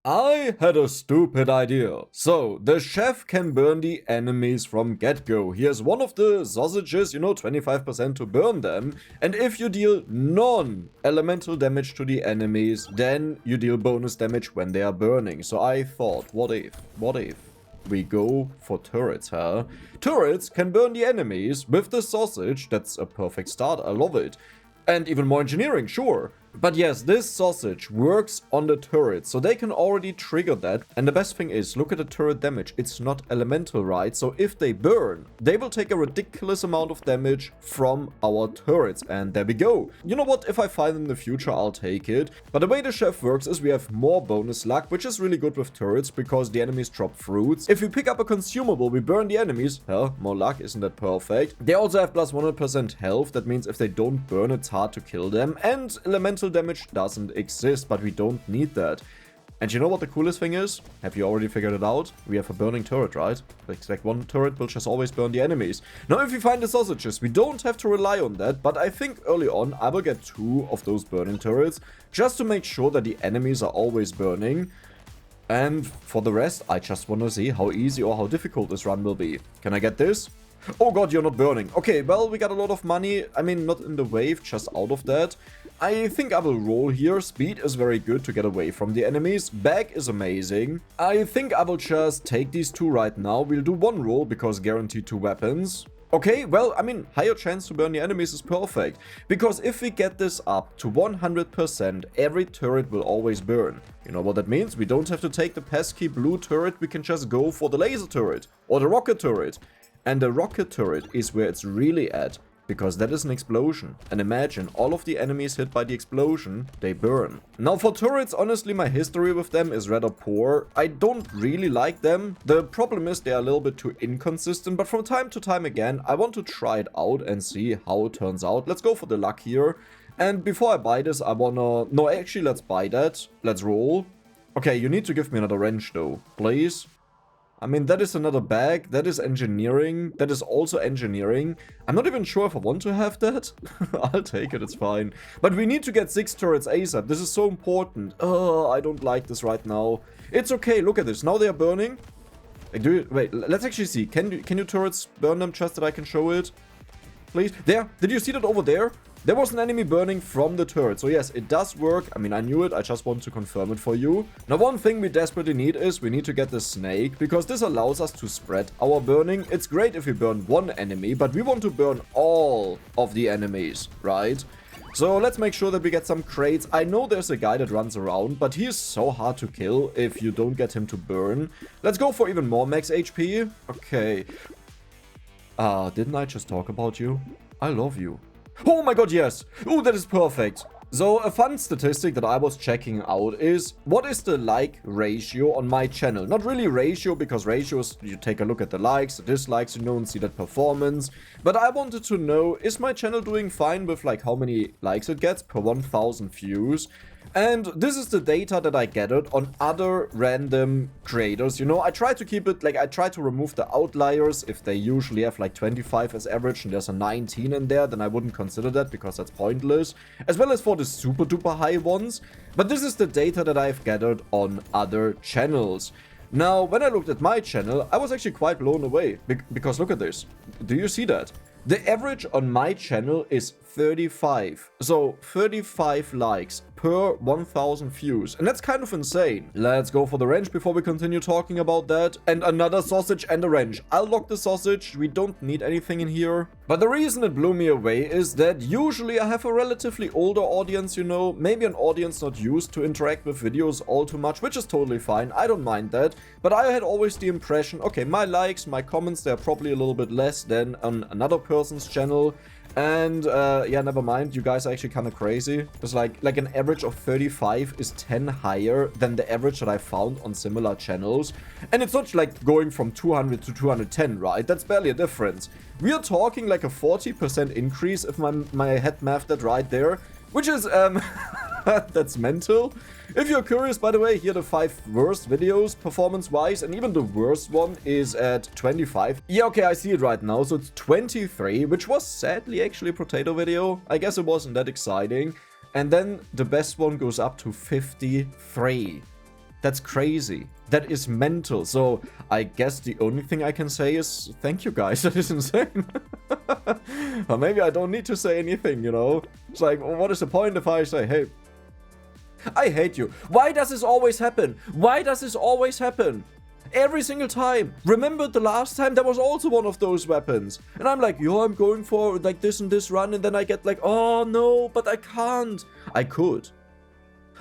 I had a stupid idea. So, the chef can burn the enemies from get-go. He has one of the sausages, 25% to burn them. And if you deal non-elemental damage to the enemies, then you deal bonus damage when they are burning. So I thought, what if we go for turrets, huh? Turrets can burn the enemies with the sausage. That's a perfect start. I love it. And even more engineering, sure. But yes, this sausage works on the turret, so they can already trigger that. And the best thing is, look at the turret damage. It's not elemental, right? So if they burn, they will take a ridiculous amount of damage from our turrets. And there we go. You know what? If I find in the future, I'll take it. But the way the chef works is we have more bonus luck, which is really good with turrets because the enemies drop fruits. If we pick up a consumable, we burn the enemies. Hell, more luck, isn't that perfect? They also have plus 100% health. That means if they don't burn, it's hard to kill them. And elemental damage doesn't exist, but we don't need that. And you know what the coolest thing is? Have you already figured it out? We have a burning turret, right? Like one turret will just always burn the enemies. Now if we find the sausages, we don't have to rely on that, but I think early on I will get 2 of those burning turrets just to make sure that the enemies are always burning. And for the rest, I just want to see how easy or how difficult this run will be. Can I get this? Oh god, you're not burning. Okay, well, we got a lot of money. I mean, not in the wave, just out of that. I think I will roll here. Speed is very good to get away from the enemies. Bag is amazing. I think I will just take these 2 right now. We'll do 1 roll because guaranteed 2 weapons. Okay, well, I mean, higher chance to burn the enemies is perfect. Because if we get this up to 100%, every turret will always burn. You know what that means? We don't have to take the pesky blue turret. We can just go for the laser turret or the rocket turret. And the rocket turret is where it's really at, because that is an explosion. And imagine, all of the enemies hit by the explosion, they burn. Now for turrets, honestly, my history with them is rather poor. I don't really like them. The problem is they are a little bit too inconsistent, but from time to time again, I want to try it out and see how it turns out. Let's go for the luck here. And before I buy this, I wanna... No, actually, let's buy that. Let's roll. Okay, you need to give me another wrench though, please. I mean, that is another bag. That is engineering. That is also engineering. I'm not even sure if I want to have that. I'll take it, it's fine. But we need to get 6 turrets ASAP. This is so important. Oh, I don't like this right now. It's okay, look at this. Now they are burning. Wait, let's actually see. Can you turrets burn them just that I can show it? Please. There. Did you see that over there? There was an enemy burning from the turret. So yes, it does work. I mean, I knew it. I just want to confirm it for you. Now, one thing we desperately need is we need to get the snake, because this allows us to spread our burning. It's great if we burn one enemy, but we want to burn all of the enemies, right? So let's make sure that we get some crates. I know there's a guy that runs around, but he is so hard to kill if you don't get him to burn. Let's go for even more max HP. Okay. Didn't I just talk about you? I love you. Oh my god, yes! Oh, that is perfect! So, a fun statistic that I was checking out is, what is the like ratio on my channel? Not really ratio, because ratios, you take a look at the likes, the dislikes, and see that performance. But I wanted to know, is my channel doing fine with like how many likes it gets per 1,000 views? And this is the data that I gathered on other random creators. I try to keep it, like, I try to remove the outliers. If they usually have like 25 as average and there's a 19 in there, then I wouldn't consider that because that's pointless. As well as for the super duper high ones. But this is the data that I've gathered on other channels. Now, when I looked at my channel, I was actually quite blown away. Because look at this. Do you see that? The average on my channel is 35. So 35 likes per 1,000 views. And that's kind of insane. Let's go for the wrench before we continue talking about that. And another sausage and a wrench. I'll lock the sausage. We don't need anything in here. But the reason it blew me away is that usually I have a relatively older audience, maybe an audience not used to interact with videos all too much, which is totally fine. I don't mind that. But I had always the impression, okay, my likes, my comments, they're probably a little bit less than on another person's channel. And yeah, never mind, you guys are actually kind of crazy. It's like an average of 35 is 10 higher than the average that I found on similar channels. And it's not like going from 200 to 210, right? That's barely a difference. We are talking like a 40% increase if my head mathed that right there, which is that's mental. If you're curious, by the way, here are the 5 worst videos performance-wise, and even the worst one is at 25. Yeah, okay, I see it right now, so it's 23, which was sadly actually a potato video. I guess it wasn't that exciting. And then the best one goes up to 53. That's crazy. That is mental. So I guess the only thing I can say is thank you guys. That is insane. Or maybe I don't need to say anything, you know? It's like, what is the point if I say, hey, I hate you. Why does this always happen? Why does this always happen? Every single time. Remember the last time there was also one of those weapons. And I'm like, yo, I'm going for like this and this run. And then I get like, oh no, but I can't. I could.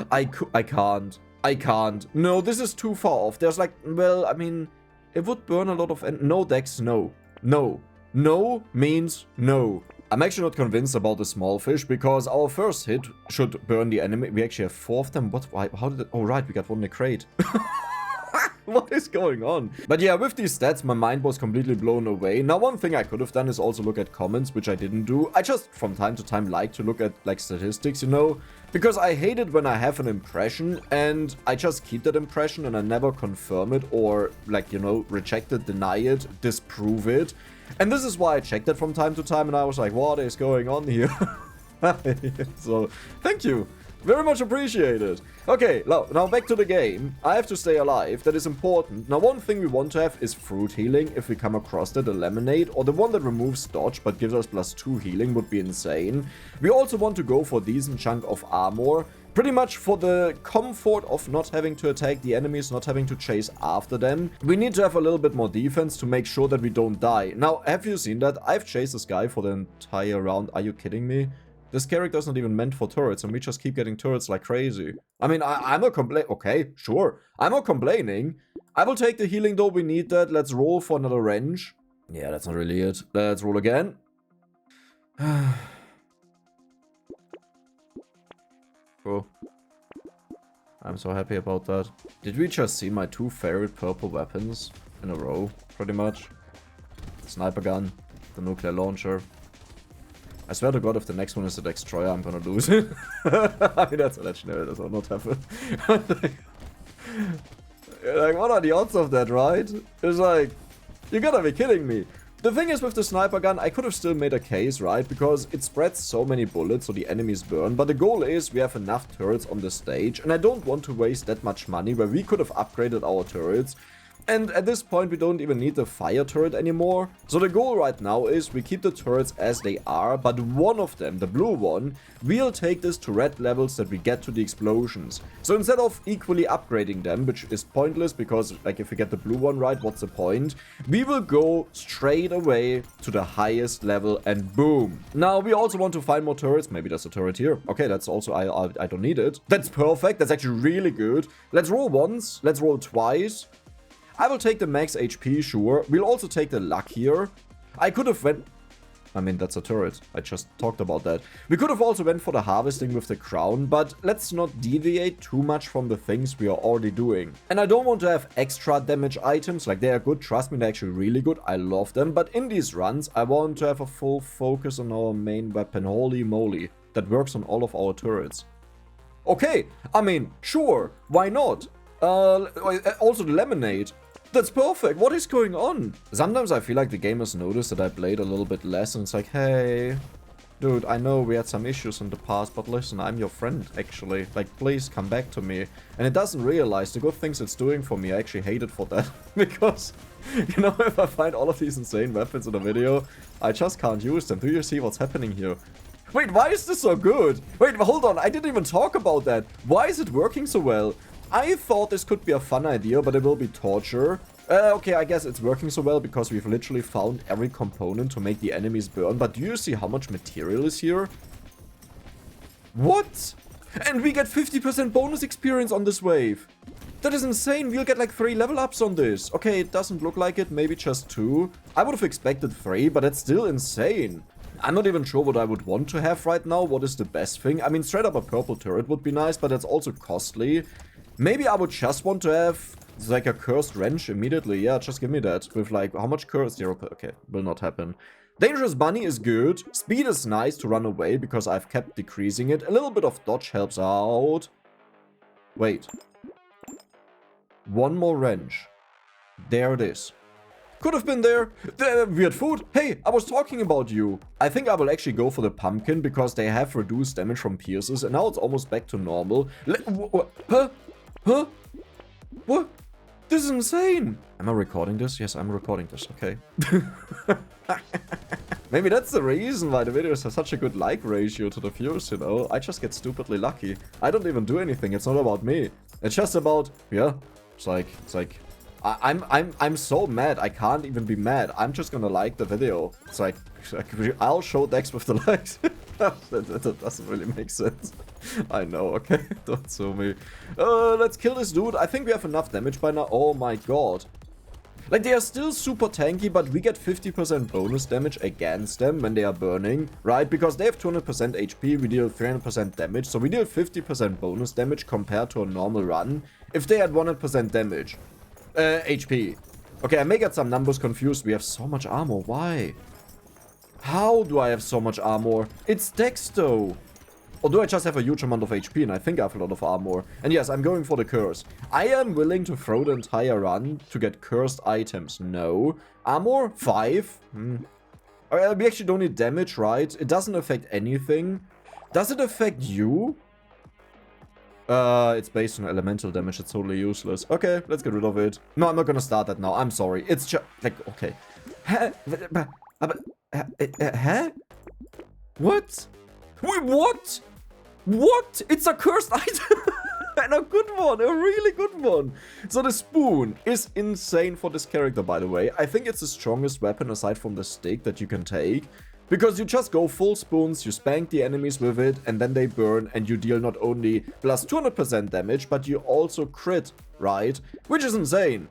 I can't. I can't. No, this is too far off. There's like, well, I mean, it would burn a lot of... No, Dex, no. No. No means no. I'm actually not convinced about the small fish because our first hit should burn the enemy. We actually have 4 of them. What? Why? How did it... Oh, right. We got one in the crate. What is going on? But yeah, with these stats, my mind was completely blown away. Now, one thing I could have done is also look at comments, which I didn't do. I just, from time to time, like to look at, like, statistics, you know? Because I hate it when I have an impression, and I just keep that impression, and I never confirm it, or, like, you know, reject it, deny it, disprove it. And this is why I checked that from time to time, and I was like, what is going on here? So, thank you. Very much appreciated. Okay, now back to the game. I have to stay alive. That is important. Now, one thing we want to have is fruit healing. If we come across that, a lemonade, or the one that removes dodge but gives us +2 healing would be insane. We also want to go for a decent chunk of armor. Pretty much for the comfort of not having to attack the enemies, not having to chase after them. We need to have a little bit more defense to make sure that we don't die. Now, have you seen that? I've chased this guy for the entire round. Are you kidding me? This character is not even meant for turrets, and we just keep getting turrets like crazy. I mean, I'm not complaining. Okay, sure. I'm not complaining. I will take the healing, though. We need that. Let's roll for another wrench. Yeah, that's not really it. Let's roll again. Cool. I'm so happy about that. Did we just see my 2 favorite purple weapons in a row, pretty much? The sniper gun, the nuclear launcher. I swear to God, if the next one is the destroyer, I'm gonna lose it. I mean, that's a legendary, that will not happen. Like, what are the odds of that, right? It's like, you gotta be kidding me. The thing is, with the sniper gun, I could have still made a case, right? Because it spreads so many bullets so the enemies burn. But the goal is we have enough turrets on the stage. And I don't want to waste that much money where we could have upgraded our turrets. And at this point, we don't even need the fire turret anymore. So the goal right now is we keep the turrets as they are, but one of them, the blue one, we'll take this to red levels that we get to the explosions. So instead of equally upgrading them, which is pointless because, like, if we get the blue one right, what's the point? We will go straight away to the highest level and boom. Now, we also want to find more turrets. Maybe there's a turret here. Okay, that's also, I don't need it. That's perfect. That's actually really good. Let's roll once. Let's roll twice. I will take the max HP, sure. We'll also take the luck here. I could have went... I mean, that's a turret. I just talked about that. We could have also went for the harvesting with the crown, but let's not deviate too much from the things we are already doing. And I don't want to have extra damage items. Like, they are good. Trust me, they're actually really good. I love them. But in these runs, I want to have a full focus on our main weapon. Holy moly. That works on all of our turrets. Okay. I mean, sure. Why not? Also the lemonade. That's perfect. What is going on? Sometimes I feel like the game has noticed that I played a little bit less and it's like, hey, dude, I know we had some issues in the past, but listen, I'm your friend, actually. Like, please come back to me. And it doesn't realize the good things it's doing for me. I actually hate it for that. Because, you know, if I find all of these insane weapons in a video, I just can't use them. Do you see what's happening here? Wait, why is this so good? Wait, hold on. I didn't even talk about that. Why is it working so well? I thought this could be a fun idea, but it will be torture. Okay, I guess it's working so well because we've literally found every component to make the enemies burn. But do you see how much material is here? What? And we get 50% bonus experience on this wave. That is insane. We'll get like 3 level ups on this. Okay, it doesn't look like it. Maybe just 2. I would have expected 3, but that's still insane. I'm not even sure what I would want to have right now. What is the best thing? I mean, straight up a purple turret would be nice, but that's also costly. Maybe I would just want to have like a cursed wrench immediately. Yeah, just give me that. With like, how much cursed? 0. Okay, will not happen. Dangerous bunny is good. Speed is nice to run away because I've kept decreasing it. A little bit of dodge helps out. Wait. One more wrench. There it is. Could have been there. Weird food. Hey, I was talking about you. I think I will actually go for the pumpkin because they have reduced damage from pierces and now it's almost back to normal. Huh? Huh? This is insane. Am I recording this? Yes, I'm recording this. Okay. Maybe that's the reason why the videos have such a good like ratio to the views, you know? I just get stupidly lucky. I don't even do anything. It's not about me. It's just about, yeah. It's like, I'm so mad. I can't even be mad. I'm just gonna like the video. It's like I'll show Dex with the likes. that doesn't really make sense. I know, okay? Don't sue me. Let's kill this dude. I think we have enough damage by now. Oh my god. Like, they are still super tanky, but we get 50% bonus damage against them when they are burning, right? Because they have 200% HP, we deal 300% damage, so we deal 50% bonus damage compared to a normal run if they had 100% damage. HP. Okay, I may get some numbers confused. We have so much armor. Why? How do I have so much armor? It's Dex, though. Or do I just have a huge amount of HP and I think I have a lot of armor? And yes, I'm going for the curse. I am willing to throw the entire run to get cursed items. No. Armor? 5? We actually don't need damage, right? It doesn't affect anything. Does it affect you? It's based on elemental damage. It's totally useless. Okay, let's get rid of it. No, I'm not gonna start that now. I'm sorry. It's just, like, okay. Huh? What? Wait, what? What? It's a cursed item. And a good one. A really good one. So the spoon is insane for this character, by the way. I think it's the strongest weapon aside from the stick that you can take. Because you just go full spoons, you spank the enemies with it, and then they burn, and you deal not only plus 200% damage, but you also crit, right? Which is insane.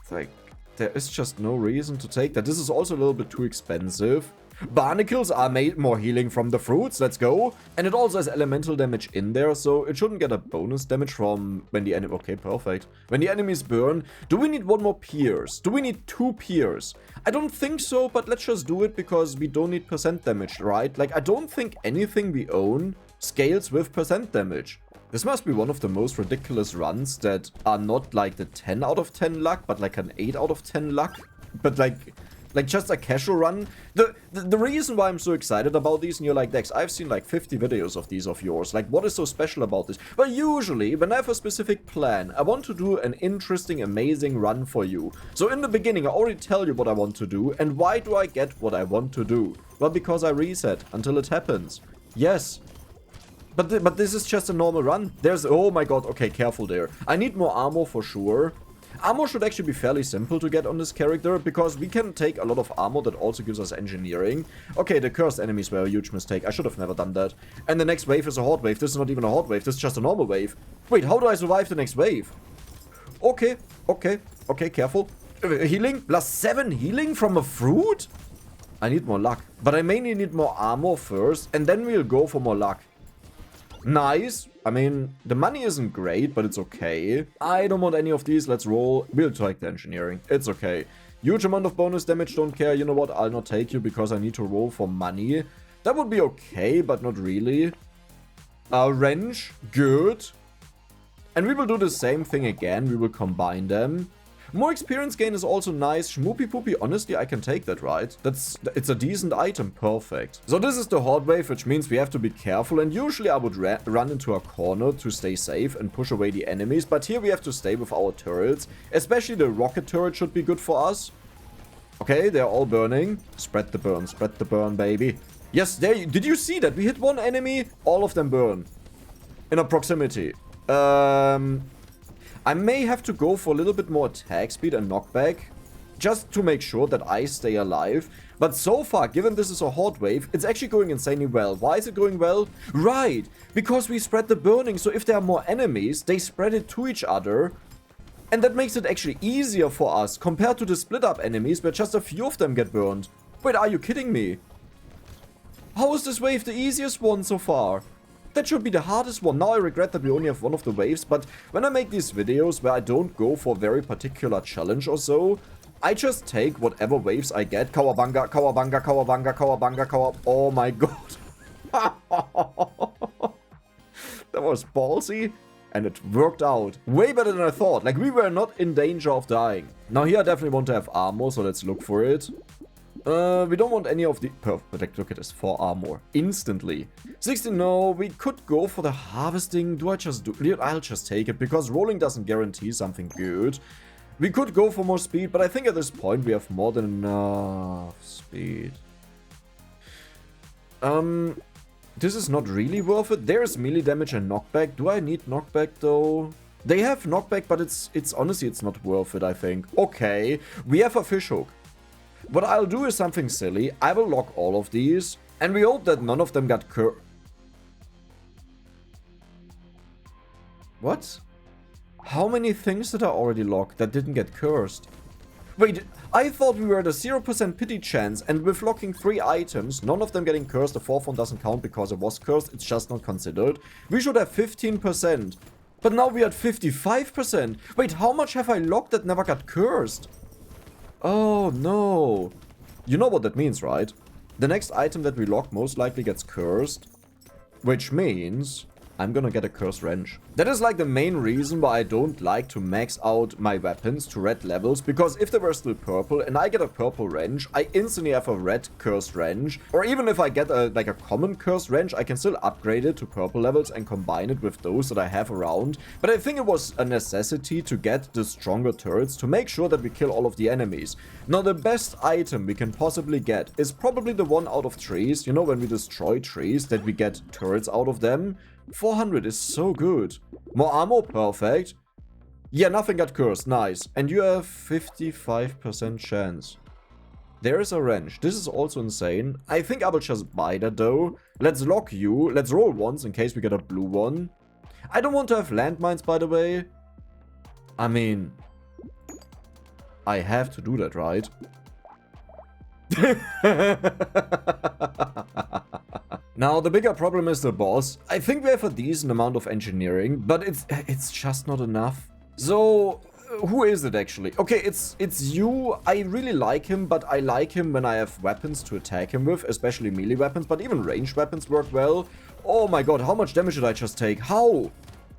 Like, there is just no reason to take that. This is also a little bit too expensive. Barnacles are made more healing from the fruits, let's go. And it also has elemental damage in there, so it shouldn't get a bonus damage from when the enemy... Okay, perfect. When the enemies burn, do we need one more pierce? Do we need 2 pierce? I don't think so, but let's just do it because we don't need percent damage, right? Like, I don't think anything we own scales with percent damage. This must be one of the most ridiculous runs that are not like the 10 out of 10 luck, but like an 8 out of 10 luck. But like just a casual run. The reason why I'm so excited about these, and you're like, Dex, I've seen like 50 videos of these of yours. Like, what is so special about this? Well, usually, when I have a specific plan, I want to do an interesting, amazing run for you. So in the beginning, I already tell you what I want to do. And why do I get what I want to do? Well, because I reset until it happens. Yes. But this is just a normal run. There's... Oh my god. Okay, careful there. I need more armor for sure. Armor should actually be fairly simple to get on this character, because we can take a lot of armor that also gives us engineering. Okay, the cursed enemies were a huge mistake. I should have never done that. And the next wave is a horde wave. This is not even a horde wave. This is just a normal wave. Wait, how do I survive the next wave? Okay, careful. Healing? +7 healing from a fruit? I need more luck. But I mainly need more armor first, and then we'll go for more luck. Nice. I mean, the money isn't great, but it's okay. I don't want any of these. Let's roll. We'll take the engineering. It's okay. Huge amount of bonus damage. Don't care. You know what? I'll not take you because I need to roll for money. That would be okay, but not really. Wrench. Good. And we will do the same thing again. We will combine them. More experience gain is also nice. Schmoopy poopy, honestly, I can take that, right? It's a decent item, perfect. So this is the horde wave, which means we have to be careful. And usually I would run into a corner to stay safe and push away the enemies. But here we have to stay with our turrets. Especially the rocket turret should be good for us. Okay, they're all burning. Spread the burn, baby. Yes, there. Did you see that? We hit one enemy, all of them burn. In a proximity. I may have to go for a little bit more attack speed and knockback, just to make sure that I stay alive. But so far, given this is a horde wave, it's actually going insanely well. Why is it going well? Right, because we spread the burning, so if there are more enemies, they spread it to each other. And that makes it actually easier for us, compared to the split up enemies, where just a few of them get burned. Wait, are you kidding me? How is this wave the easiest one so far? That should be the hardest one. Now I regret that we only have one of the waves, but when I make these videos where I don't go for a very particular challenge or so, I just take whatever waves I get. Kawabanga, kawabanga, kawabanga, kawabanga, kawabanga. Oh my god. That was ballsy, and it worked out. Way better than I thought. Like, we were not in danger of dying. Now here I definitely want to have armor, so let's look for it. We don't want any of the... Perfect, look at this. 4 armor. Instantly. 16, no. We could go for the harvesting. Do I just do... I'll just take it, because rolling doesn't guarantee something good. We could go for more speed, but I think at this point we have more than enough speed. This is not really worth it. There is melee damage and knockback. Do I need knockback, though? They have knockback, but it's honestly, it's not worth it, I think. Okay, we have a fishhook. What I'll do is something silly. I will lock all of these, and we hope that none of them got What? How many things did I already lock that didn't get cursed? Wait, I thought we were at a 0% pity chance, and with locking 3 items, none of them getting cursed, the 4th one doesn't count because it was cursed, it's just not considered. We should have 15%. But now we're at 55%. Wait, how much have I locked that never got cursed? Oh, no. You know what that means, right? The next item that we lock most likely gets cursed, which means I'm gonna get a cursed wrench. That is like the main reason why I don't like to max out my weapons to red levels, because if they were still purple and I get a purple wrench, I instantly have a red cursed wrench. Or even if I get like a common cursed wrench, I can still upgrade it to purple levels and combine it with those that I have around. But I think it was a necessity to get the stronger turrets to make sure that we kill all of the enemies. Now the best item we can possibly get is probably the one out of trees. You know, when we destroy trees, that we get turrets out of them. 400 is so good. More ammo, perfect. Yeah, nothing got cursed, nice. And you have 55% chance. There is a wrench. This is also insane. I think I will just buy that though. Let's lock you. Let's roll once in case we get a blue one. I don't want to have landmines, by the way. I mean, I have to do that, right? Now, the bigger problem is the boss. I think we have a decent amount of engineering, but it's just not enough. So, who is it actually? Okay, it's you. I really like him, but I like him when I have weapons to attack him with, especially melee weapons, but even ranged weapons work well. Oh my god, how much damage did I just take? How?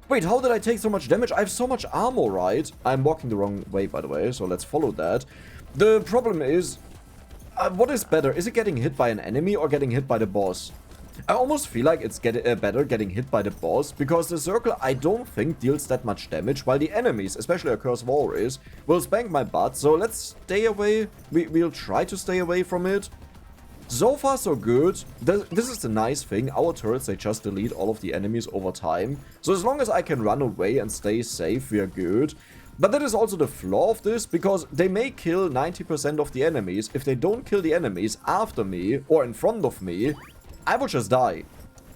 Wait, how did I take so much damage? I have so much armor, right? I'm walking the wrong way, by the way, so let's follow that. The problem is, what is better? Is it getting hit by an enemy or getting hit by the boss? I almost feel like it's better getting hit by the boss, because the circle I don't think deals that much damage, while the enemies, especially a Cursed Walrus, will spank my butt, so let's stay away. We'll try to stay away from it. So far so good. This is the nice thing, our turrets, they just delete all of the enemies over time, so as long as I can run away and stay safe, we are good. But that is also the flaw of this, because they may kill 90% of the enemies. If they don't kill the enemies after me, or in front of me, I will just die.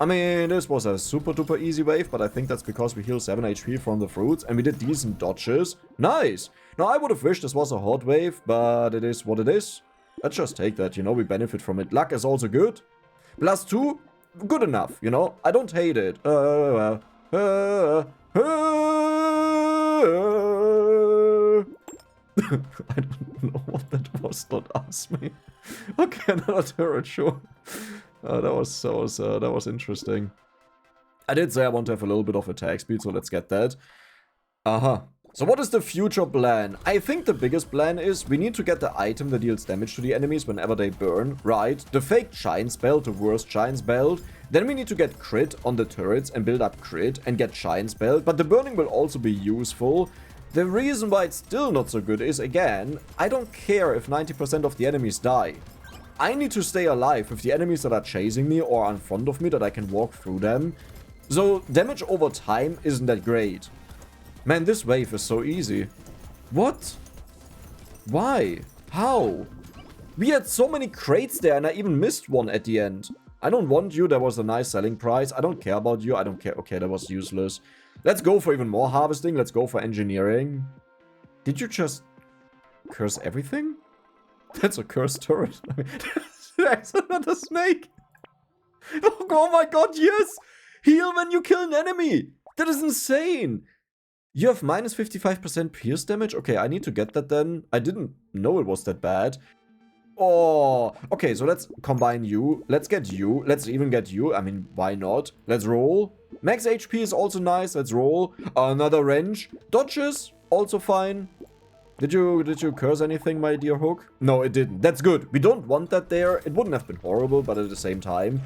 I mean, this was a super duper easy wave, but I think that's because we heal 7 HP from the fruits, and we did decent dodges. Nice! Now, I would have wished this was a hot wave, but it is what it is. Let's just take that, you know, we benefit from it. Luck is also good. +2, good enough, you know, I don't hate it. I don't know what that was, don't ask me. Okay, another turret, sure. That was interesting. I did say I want to have a little bit of attack speed, so let's get that. So what is the future plan? I think the biggest plan is we need to get the item that deals damage to the enemies whenever they burn, right? The fake Giant's Belt, the worst Giant's Belt. Then we need to get crit on the turrets and build up crit and get Giant's Belt, but the burning will also be useful. The reason why it's still not so good is, again, I don't care if 90% of the enemies die. I need to stay alive with the enemies that are chasing me or are in front of me, that I can walk through them. So damage over time isn't that great. Man, this wave is so easy. What? Why? How? We had so many crates there and I even missed one at the end. I don't want you, that was a nice selling price. I don't care about you, I don't care. Okay, that was useless. Let's go for even more harvesting, let's go for engineering. Did you just curse everything? That's a cursed turret. There's another snake. Oh my god, yes! Heal when you kill an enemy! That is insane! You have minus 55% pierce damage? Okay, I need to get that then. I didn't know it was that bad. Oh, okay, so let's combine you. Let's get you. Let's even get you. I mean, why not? Let's roll. Max HP is also nice. Let's roll. Another wrench. Dodges, also fine. Did you curse anything, my dear Hook? No, it didn't. That's good. We don't want that there. It wouldn't have been horrible, but at the same time,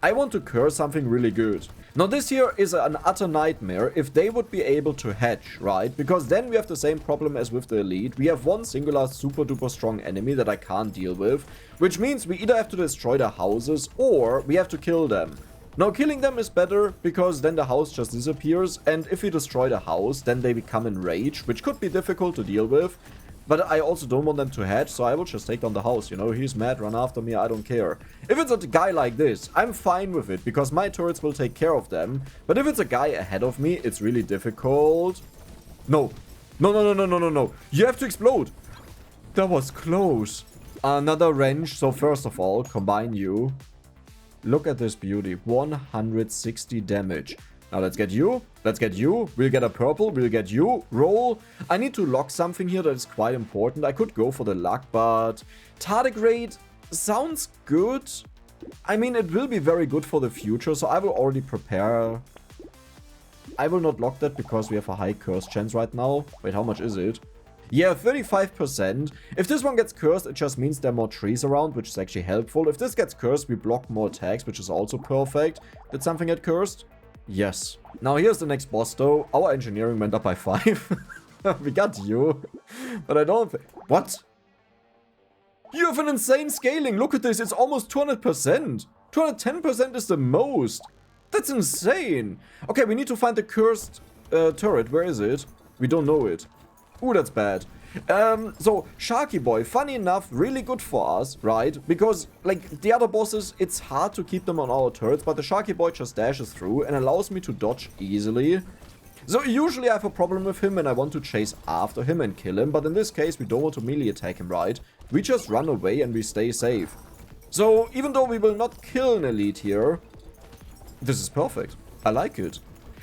I want to curse something really good. Now, this here is an utter nightmare if they would be able to hatch, right? Because then we have the same problem as with the elite. We have one singular super duper strong enemy that I can't deal with, which means we either have to destroy their houses or we have to kill them. Now, killing them is better because then the house just disappears, and if we destroy the house, then they become enraged, which could be difficult to deal with. But I also don't want them to hatch, so I will just take down the house, you know? He's mad, run after me, I don't care. If it's a guy like this, I'm fine with it, because my turrets will take care of them. But if it's a guy ahead of me, it's really difficult. No. No, no, no, no, no, no, no. You have to explode. That was close. Another wrench. So first of all, combine you. Look at this beauty. 160 damage. Now let's get you. Let's get you. We'll get a purple. We'll get you. Roll. I need to lock something here that is quite important. I could go for the luck, but tardigrade sounds good. I mean, it will be very good for the future, so I will already prepare. I will not lock that because we have a high curse chance right now. Wait, how much is it? Yeah, 35%. If this one gets cursed, it just means there are more trees around, which is actually helpful. If this gets cursed, we block more attacks, which is also perfect. Did something get cursed? Yes. Now here's the next boss though. Our engineering went up by 5. We got you. But I don't think... What? You have an insane scaling. Look at this. It's almost 200%. 210% is the most. That's insane. Okay, we need to find the cursed turret. Where is it? We don't know it. Ooh, that's bad. So, Sharky Boy, funny enough, really good for us, right? Because, like, the other bosses, it's hard to keep them on our turrets, but the Sharky Boy just dashes through and allows me to dodge easily. So, usually I have a problem with him and I want to chase after him and kill him, but in this case, we don't want to melee attack him, right? We just run away and we stay safe. So, even though we will not kill an elite here, this is perfect. I like it.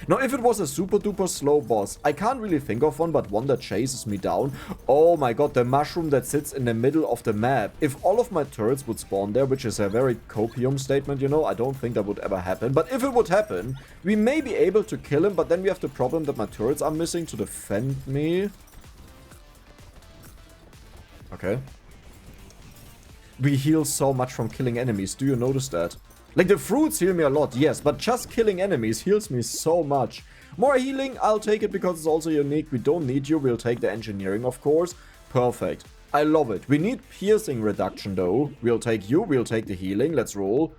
Now, if it was a super duper slow boss, I can't really think of one, but one that chases me down. Oh my god, the mushroom that sits in the middle of the map. If all of my turrets would spawn there, which is a very copium statement, you know, I don't think that would ever happen. But if it would happen, we may be able to kill him, but then we have the problem that my turrets are missing to defend me. Okay. We heal so much from killing enemies. Do you notice that? Like, the fruits heal me a lot, yes, but just killing enemies heals me so much. More healing, I'll take it because it's also unique. We don't need you, we'll take the engineering, of course. Perfect. I love it. We need piercing reduction, though. We'll take you, we'll take the healing. Let's roll.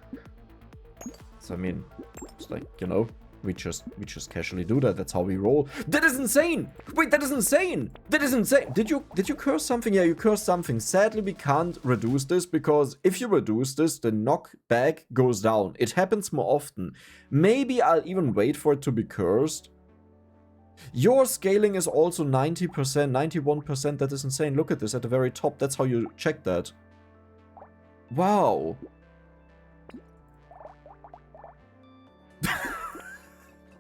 So, I mean, it's like, you know, we just casually do that. That's how we roll. That is insane! Wait, that is insane! That is insane! Did you curse something? Yeah, you cursed something. Sadly, we can't reduce this because if you reduce this, the knockback goes down. It happens more often. Maybe I'll even wait for it to be cursed. Your scaling is also 90%, 91%. That is insane. Look at this at the very top. That's how you check that. Wow.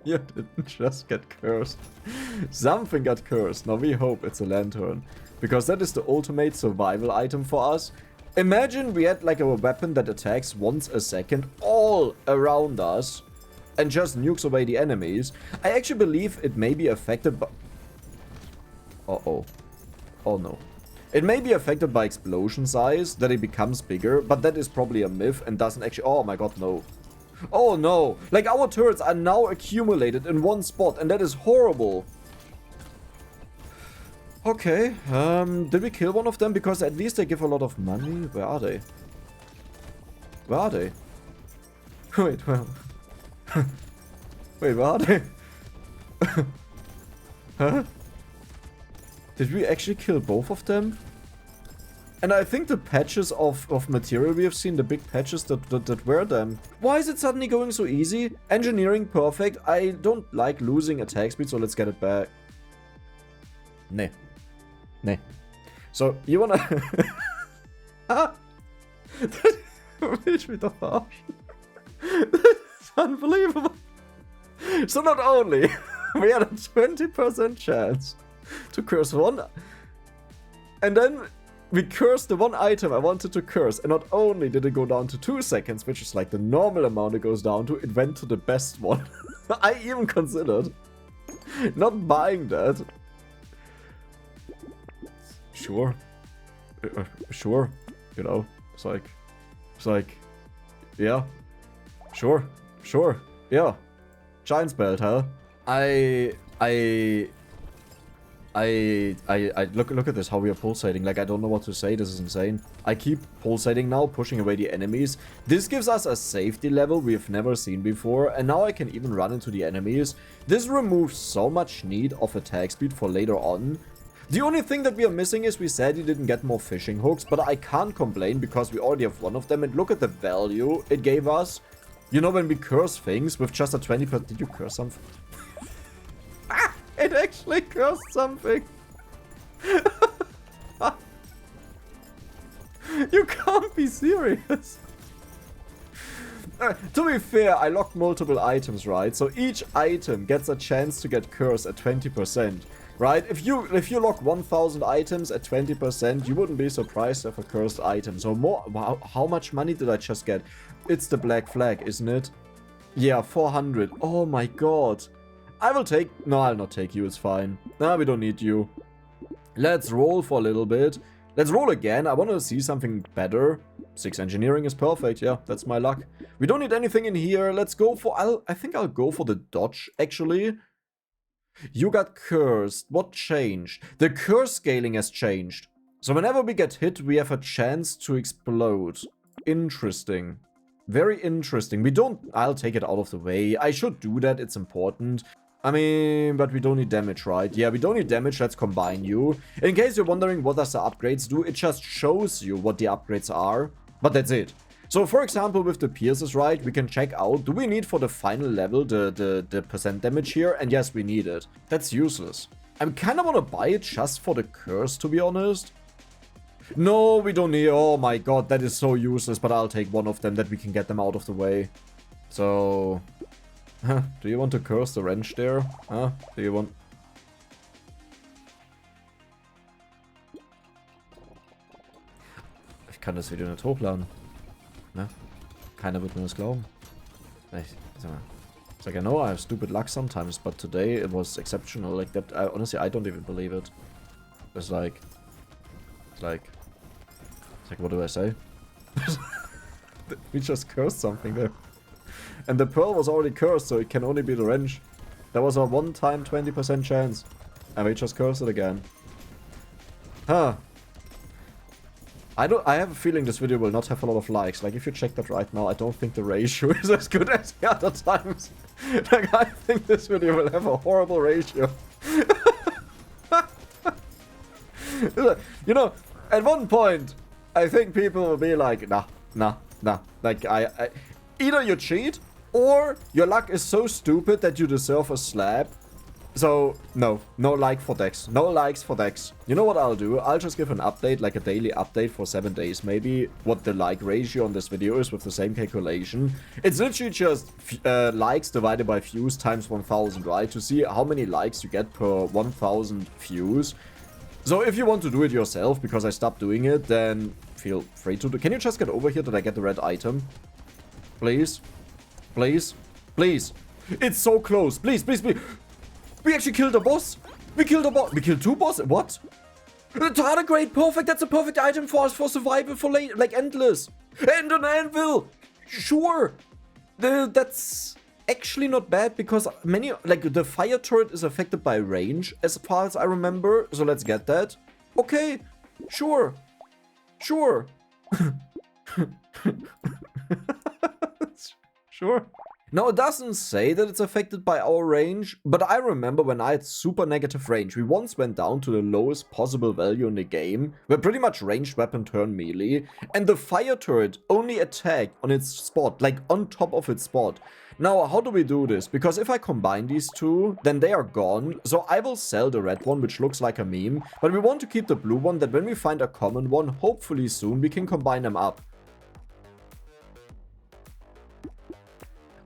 You didn't just get cursed. Something got cursed. Now we hope it's a lantern. Because that is the ultimate survival item for us. Imagine we had like a weapon that attacks once a second all around us. And just nukes away the enemies. I actually believe it may be affected by... Uh-oh. Oh no. It may be affected by explosion size. That it becomes bigger. But that is probably a myth and doesn't actually... Oh my god, no. Oh no, like our turrets are now accumulated in one spot and that is horrible. Okay, did we kill one of them? Because at least they give a lot of money. Where are they? Where are they? Wait, well... Wait, where are they? Huh? Did we actually kill both of them? And I think the patches of material we have seen, the big patches that were them. Why is it suddenly going so easy? Engineering, perfect. I don't like losing attack speed, so let's get it back. Nee. Nee. So, you wanna... Ah! Willst du mich doch verarschen? That's unbelievable. So not only we had a 20% chance to curse one, and then we cursed the one item I wanted to curse, and not only did it go down to 2 seconds, which is like the normal amount it goes down to, it went to the best one. I even considered not buying that. Sure. Sure. You know, it's like, yeah. Sure. Sure. Yeah. Giant's belt, huh? Look at this, how we are pulsating. Like, I don't know what to say. This is insane. I keep pulsating now, pushing away the enemies. This gives us a safety level we've never seen before, and now I can even run into the enemies. This removes so much need of attack speed for later on. The only thing that we are missing is we said you didn't get more fishing hooks, but I can't complain because we already have one of them, and look at the value it gave us. You know, when we curse things with just a 20%... Did you curse something? It actually cursed something. You can't be serious. To be fair, I locked multiple items, right? So each item gets a chance to get cursed at 20%, right? If you lock 1000 items at 20%, you wouldn't be surprised to have a cursed item. So more, wow, how much money did I just get? It's the black flag, isn't it? Yeah, 400. Oh my god. I will take... No, I'll not take you. It's fine. No, we don't need you. Let's roll for a little bit. Let's roll again. I want to see something better. 6 engineering is perfect. Yeah, that's my luck. We don't need anything in here. Let's go for... I think I'll go for the dodge, actually. You got cursed. What changed? The curse scaling has changed. So whenever we get hit, we have a chance to explode. Interesting. Very interesting. We don't... I'll take it out of the way. I should do that. It's important. I mean, but we don't need damage, right? Yeah, we don't need damage. Let's combine you. In case you're wondering what does the upgrades do, it just shows you what the upgrades are. But that's it. So, for example, with the pierces, right, we can check out, do we need for the final level the percent damage here? And yes, we need it. That's useless. I kind of want to buy it just for the curse, to be honest. No, we don't need... Oh my god, that is so useless. But I'll take one of them that we can get them out of the way. So... Huh, do you want to curse the wrench there? Huh? Do you want... Ich kann das Video nicht hochladen. Ne? Keiner wird mir das glauben. It's like, I know I have stupid luck sometimes, but today it was exceptional. Like that, honestly, I don't even believe it. It's like, what do I say? We just cursed something there. And the pearl was already cursed, so it can only be the wrench. There was a one-time 20% chance. And we just cursed it again. Huh. I have a feeling this video will not have a lot of likes. Like, if you check that right now, I don't think the ratio is as good as the other times. Like, I think this video will have a horrible ratio. You know, at one point, I think people will be like, nah. Like, either you cheat, or your luck is so stupid that you deserve a slap. So, no like for Dex. No likes for Dex. You know what I'll do? I'll just give an update, like a daily update for 7 days, maybe, what the like ratio on this video is with the same calculation. It's literally just likes divided by views times 1000, right? To see how many likes you get per 1000 views. So if you want to do it yourself, because I stopped doing it, then feel free to do. Can you just get over here that I get the red item? Please? Please? Please? It's so close. Please, please, please. We actually killed a boss. We killed a boss. We killed 2 bosses. What? Tardigrade, perfect. That's a perfect item for us for survival for like endless. And an anvil. Sure. That's actually not bad because many, like the fire turret is affected by range as far as I remember. So let's get that. Okay. Sure. Sure. Sure. Now, it doesn't say that it's affected by our range, but I remember when I had super negative range, we once went down to the lowest possible value in the game, where pretty much ranged weapon turned melee, and the fire turret only attacked on its spot, like on top of its spot. Now, how do we do this? Because if I combine these two, then they are gone, so I will sell the red one, which looks like a meme, but we want to keep the blue one, that when we find a common one, hopefully soon, we can combine them up.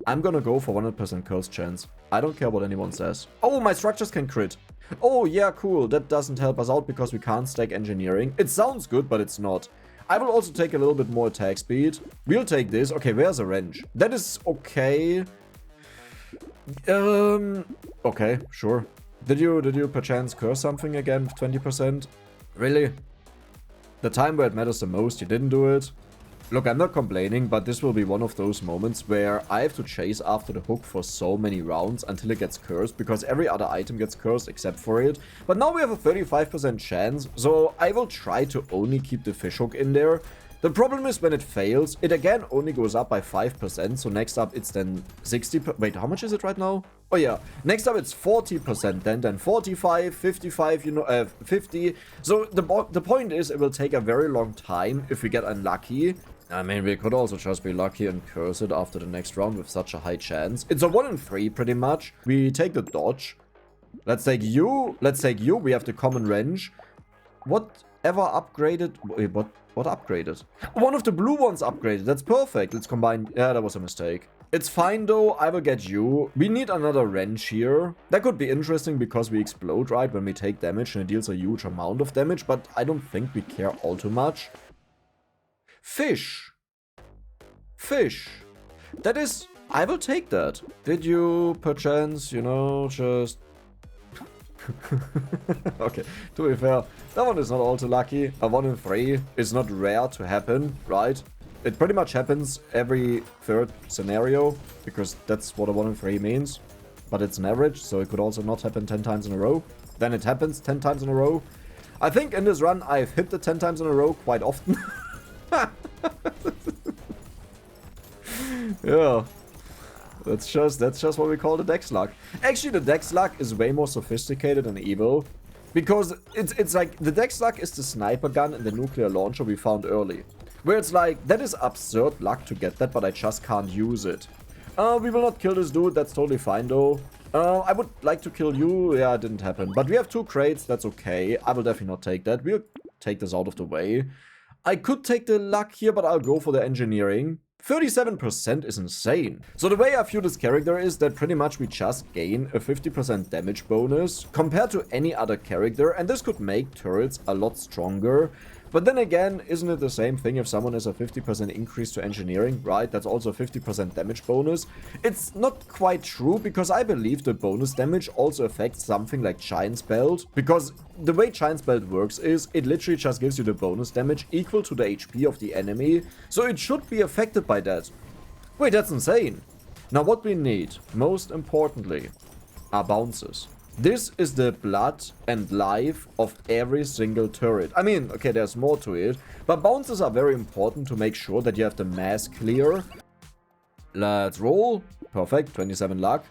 I'm gonna go for 100% curse chance. I don't care what anyone says. Oh, my structures can crit. Oh, yeah, cool. That doesn't help us out because we can't stack engineering. It sounds good, but it's not. I will also take a little bit more attack speed. We'll take this. Okay, where's a wrench? That is okay. Okay, sure. Did you perchance curse something again with 20%? Really? The time where it matters the most, you didn't do it? Look, I'm not complaining, but this will be one of those moments where I have to chase after the hook for so many rounds until it gets cursed, because every other item gets cursed except for it. But now we have a 35% chance, so I will try to only keep the fish hook in there. The problem is when it fails, it again only goes up by 5%, so next up it's then 60... Wait, how much is it right now? Oh yeah, next up it's 40% then 45, 55, 50. So the point is it will take a very long time if we get unlucky. I mean, we could also just be lucky and curse it after the next round with such a high chance. It's a 1 in 3 pretty much. We take the dodge. Let's take you. We have the common range. Whatever upgraded... Wait, what upgraded? One of the blue ones upgraded. That's perfect. Let's combine... Yeah, that was a mistake. It's fine though. I will get you. We need another wrench here. That could be interesting because we explode, right, when we take damage and it deals a huge amount of damage. But I don't think we care all too much. Fish. Fish. That is... I will take that. Did you, perchance, you know, just... Okay, to be fair, that one is not all too lucky. A 1 in 3 is not rare to happen, right? It pretty much happens every third scenario, because that's what a 1 in 3 means. But it's an average, so it could also not happen 10 times in a row. Then it happens 10 times in a row. I think in this run I've hit the 10 times in a row quite often. Yeah. That's just what we call the dex luck. Actually, the dex luck is way more sophisticated than evil. Because it's like, the dex luck is the sniper gun and the nuclear launcher we found early. Where it's like, that is absurd luck to get that, but I just can't use it. We will not kill this dude, that's totally fine though. I would like to kill you, yeah, it didn't happen. But we have 2 crates, that's okay. I will definitely not take that. We'll take this out of the way. I could take the luck here, but I'll go for the engineering. 37% is insane. So the way I view this character is that pretty much we just gain a 50% damage bonus compared to any other character, and this could make turrets a lot stronger. But then again, isn't it the same thing if someone has a 50% increase to engineering, right? That's also a 50% damage bonus. It's not quite true, because I believe the bonus damage also affects something like Giant's Belt. Because the way Giant's Belt works is, it literally just gives you the bonus damage equal to the HP of the enemy. So it should be affected by that. Wait, that's insane. Now what we need, most importantly, are bounces. This is the blood and life of every single turret. I mean, okay, there's more to it, but bounces are very important to make sure that you have the mass clear. Let's roll. Perfect, 27 luck.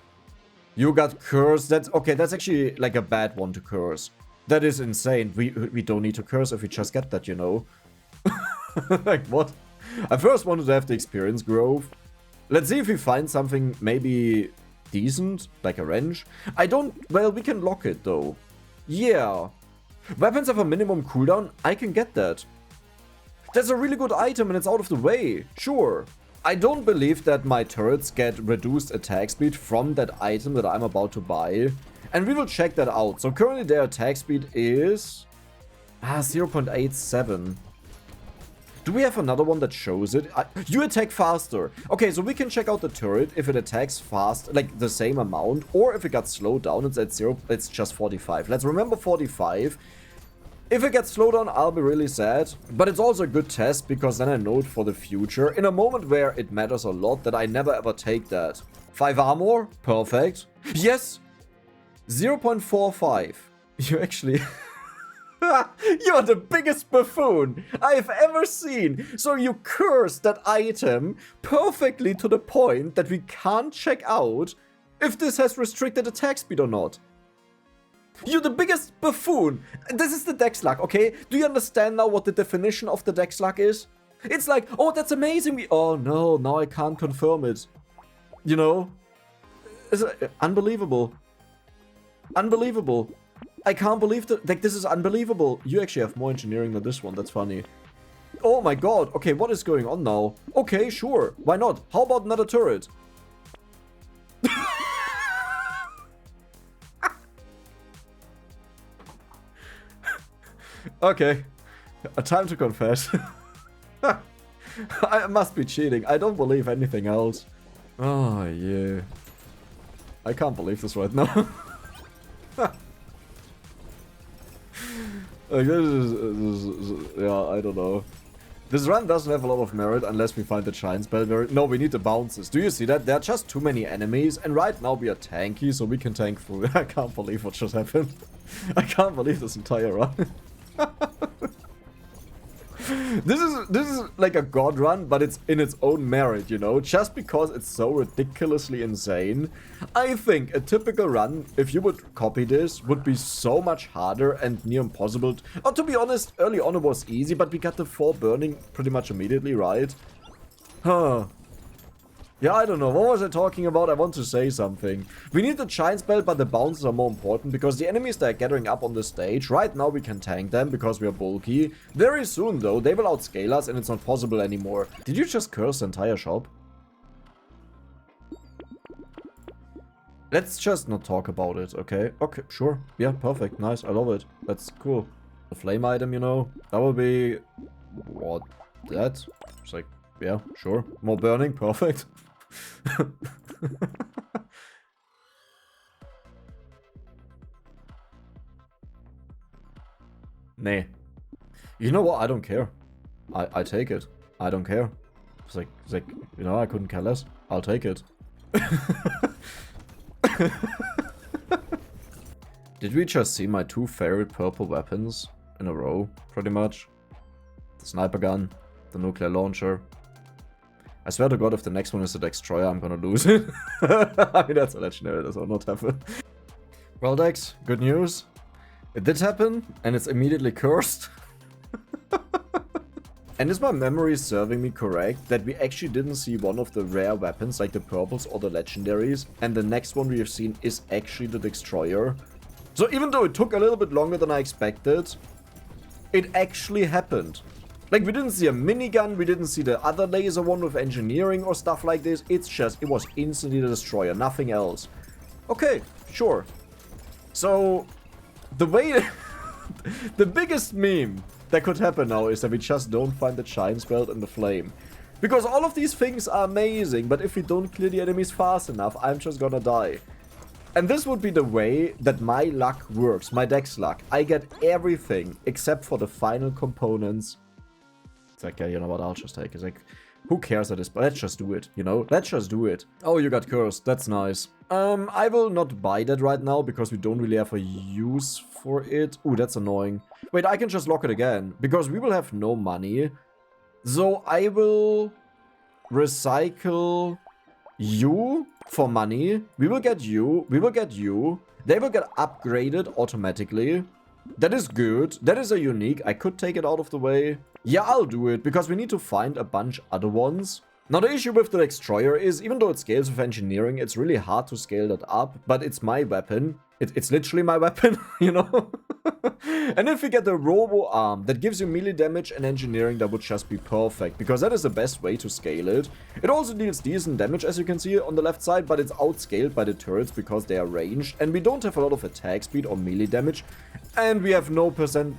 You got cursed. That's okay, that's actually like a bad one to curse. That is insane. We don't need to curse if we just get that, you know. Like, what? I first wanted to have the experience growth. Let's see if we find something maybe decent, like a wrench. Well, we can lock it though. Yeah. Weapons have a minimum cooldown. I can get that. That's a really good item and it's out of the way. Sure. I don't believe that my turrets get reduced attack speed from that item that I'm about to buy. And we will check that out. So currently their attack speed is 0.87. Do we have another one that shows it? You attack faster. Okay, so we can check out the turret if it attacks fast, like the same amount, or if it got slowed down, it's at 0, it's just 45. Let's remember 45. If it gets slowed down, I'll be really sad. But it's also a good test, because then I know it for the future. In a moment where it matters a lot, that I never ever take that. 5 armor, perfect. Yes! 0.45. You actually... You're the biggest buffoon I've ever seen. So you cursed that item perfectly to the point that we can't check out if this has restricted attack speed or not. You're the biggest buffoon. This is the dex luck, okay? Do you understand now what the definition of the dex luck is? It's like, oh, that's amazing. Oh no, now I can't confirm it. You know? It's unbelievable. Unbelievable. I can't believe that, like, this is unbelievable. You actually have more engineering than this one, that's funny. Oh my god, okay, what is going on now? Okay, sure, why not? How about another turret? Okay, time to confess. I must be cheating, I don't believe anything else. Oh yeah. I can't believe this right now. Like, yeah, I don't know. This run doesn't have a lot of merit unless we find the giant spell merit. No, we need the bounces. Do you see that? There are just too many enemies, and right now we are tanky, so we can tank through. I can't believe what just happened. I can't believe this entire run. This is like a god run, but it's in its own merit, you know? Just because it's so ridiculously insane. I think a typical run, if you would copy this, would be so much harder and near impossible. Oh, to be honest, early on it was easy, but we got the 4 burning pretty much immediately, right? Huh. Yeah, I don't know. What was I talking about? I want to say something. We need the giant spell, but the bounces are more important because the enemies that are gathering up on the stage, right now we can tank them because we are bulky. Very soon, though, they will outscale us and it's not possible anymore. Did you just curse the entire shop? Let's just not talk about it, okay? Okay, sure. Yeah, perfect. Nice. I love it. That's cool. The flame item, you know? That will be... What? That? It's like, yeah, sure. More burning. Perfect. Nah. You know what? I don't care. I take it. I don't care. It's like, you know, I couldn't care less. I'll take it. Did we just see my 2 favorite purple weapons in a row, pretty much? The sniper gun, the nuclear launcher. I swear to God, if the next one is the destroyer, I'm gonna lose it. I mean, that's a legendary, that will not happen. Well, Dex, good news. It did happen, and it's immediately cursed. And is my memory serving me correct that we actually didn't see one of the rare weapons, like the purples or the legendaries, and the next one we have seen is actually the destroyer? So even though it took a little bit longer than I expected, it actually happened. Like, we didn't see a minigun, we didn't see the other laser one with engineering or stuff like this. It's just, it was instantly the destroyer, nothing else. Okay, sure. So, the way... the biggest meme that could happen now is that we just don't find the giant spell and the flame. Because all of these things are amazing, but if we don't clear the enemies fast enough, I'm just gonna die. And this would be the way that my luck works, my deck's luck. I get everything except for the final components. It's like, yeah, you know what, I'll just take it. It's like, who cares at this, but let's just do it, you know? Let's just do it. Oh, you got cursed. That's nice. I will not buy that right now because we don't really have a use for it. Ooh, that's annoying. Wait, I can just lock it again because we will have no money. So I will recycle you for money. We will get you. We will get you. They will get upgraded automatically. That is good. That is a unique. I could take it out of the way. Yeah, I'll do it because we need to find a bunch other ones. Now, the issue with the destroyer is, even though it scales with engineering, it's really hard to scale that up, but it's my weapon. It's literally my weapon, you know? And if we get the robo arm that gives you melee damage and engineering, that would just be perfect, because that is the best way to scale it. It also deals decent damage, as you can see on the left side, but it's outscaled by the turrets because they are ranged, and we don't have a lot of attack speed or melee damage, and we have no percent...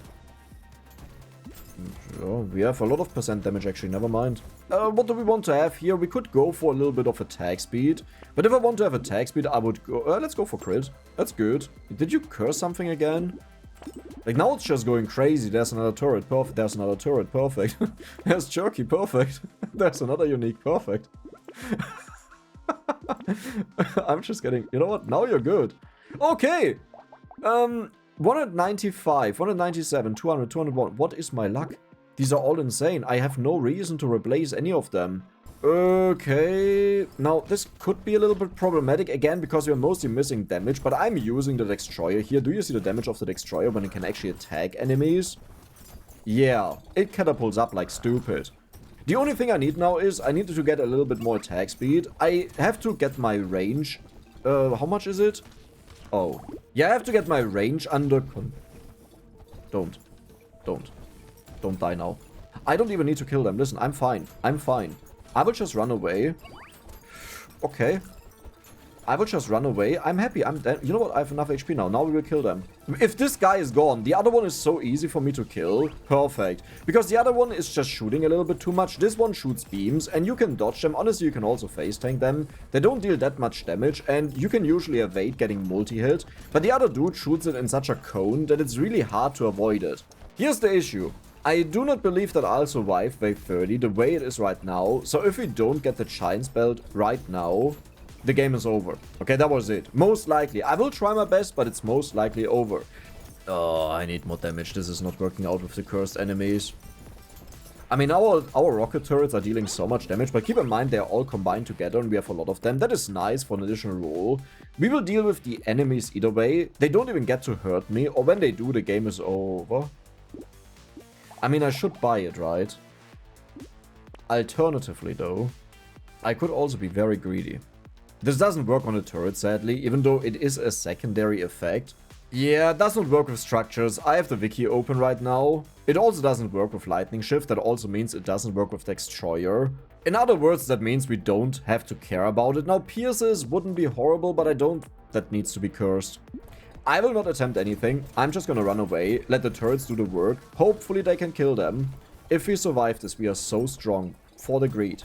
Oh, we have a lot of percent damage actually, never mind. What do we want to have here? We could go for a little bit of attack speed. But if I want to have attack speed, I would go... let's go for crit. That's good. Did you curse something again? Like, now it's just going crazy. There's another turret. Perfect. There's another turret. Perfect. There's jerky. Perfect. There's another unique. Perfect. I'm just getting... You know what? Now you're good. Okay. 195, 197, 200, 201. What is my luck? These are all insane. I have no reason to replace any of them. Okay. Now, this could be a little bit problematic again because we are mostly missing damage, but I'm using the destroyer here. Do you see the damage of the destroyer when it can actually attack enemies? Yeah, it catapults up like stupid. The only thing I need now is I need to get a little bit more attack speed. I have to get my range. How much is it? Oh. Yeah, I have to get my range under... Don't die now. I don't even need to kill them. Listen, I'm fine. I'm fine. I will just run away. Okay. I will just run away. I'm happy. I'm dead. You know what? I have enough HP now. Now we will kill them. If this guy is gone, the other one is so easy for me to kill. Perfect. Because the other one is just shooting a little bit too much. This one shoots beams and you can dodge them. Honestly, you can also face tank them. They don't deal that much damage and you can usually evade getting multi-hit. But the other dude shoots it in such a cone that it's really hard to avoid it. Here's the issue. I do not believe that I'll survive wave 30 the way it is right now. So if we don't get the Giant's Belt right now, the game is over. Okay, that was it. Most likely. I will try my best, but it's most likely over. Oh, I need more damage. This is not working out with the cursed enemies. I mean, our rocket turrets are dealing so much damage, but keep in mind they're all combined together and we have a lot of them. That is nice for an additional roll. We will deal with the enemies either way. They don't even get to hurt me, or when they do, the game is over. I mean, I should buy it, right? Alternatively, though, I could also be very greedy. This doesn't work on the turret, sadly, even though it is a secondary effect. Yeah, it doesn't work with structures. I have the wiki open right now. It also doesn't work with lightning shift. That also means it doesn't work with destroyer. In other words, that means we don't have to care about it. Now, pierces wouldn't be horrible, but I don't... That needs to be cursed. I will not attempt anything. I'm just gonna run away, let the turrets do the work. Hopefully they can kill them. If we survive this, we are so strong. For the greed.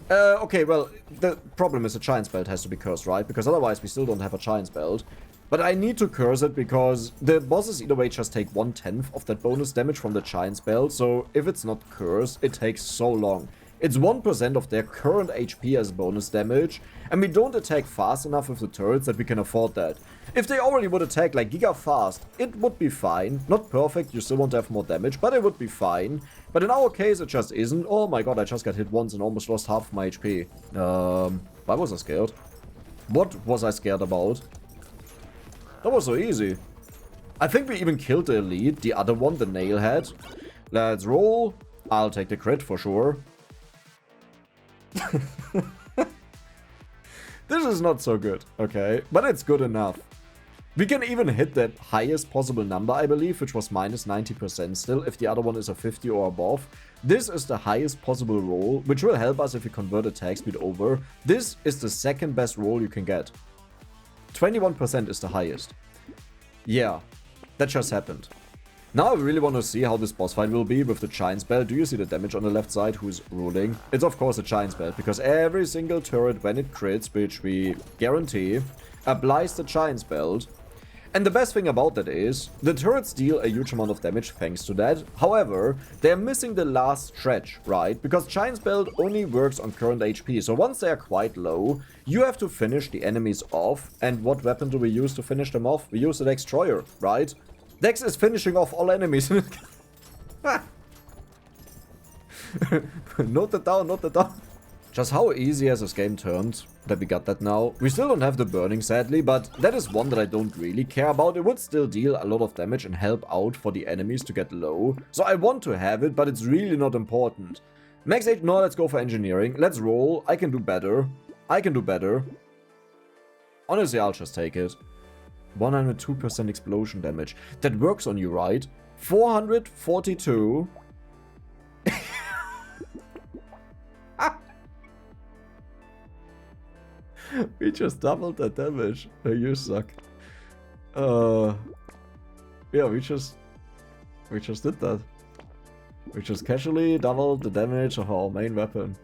Okay, well, the problem is the Giant's Belt has to be cursed, right? Because otherwise we still don't have a Giant's Belt. But I need to curse it because the bosses either way just take 1/10 of that bonus damage from the Giant's Belt. So if it's not cursed, it takes so long. It's 1% of their current HP as bonus damage. And we don't attack fast enough with the turrets that we can afford that. If they already would attack like giga fast, it would be fine. Not perfect, you still want to have more damage, but it would be fine. But in our case, it just isn't. Oh my god, I just got hit once and almost lost half of my HP. Why was I scared? What was I scared about? That was so easy. I think we even killed the elite, the other one, the nailhead. Let's roll. I'll take the crit for sure. This is not so good, okay? But it's good enough. We can even hit that highest possible number, I believe, which was minus 90% still, if the other one is a 50 or above. This is the highest possible roll, which will help us if we convert attack speed over. This is the second best roll you can get. 21% is the highest. Yeah, that just happened. Now I really want to see how this boss fight will be with the Giant's Belt. Do you see the damage on the left side? Who's ruling? It's of course a Giant's Belt, because every single turret when it crits, which we guarantee, applies the Giant's Belt. And the best thing about that is, the turrets deal a huge amount of damage thanks to that. However, they're missing the last stretch, right? Because Giant's Belt only works on current HP. So once they are quite low, you have to finish the enemies off. And what weapon do we use to finish them off? We use the Destroyer, right? Dex is finishing off all enemies. Note that down, note that down. Just how easy has this game turned that we got that now. We still don't have the burning, sadly, but that is one that I don't really care about. It would still deal a lot of damage and help out for the enemies to get low. So I want to have it, but it's really not important. Max 8, no, let's go for engineering. Let's roll. I can do better. I can do better. Honestly, I'll just take it. 102% explosion damage. That works on you, right? 442. We just doubled that damage. You suck. Yeah, we just did that. We just casually doubled the damage of our main weapon.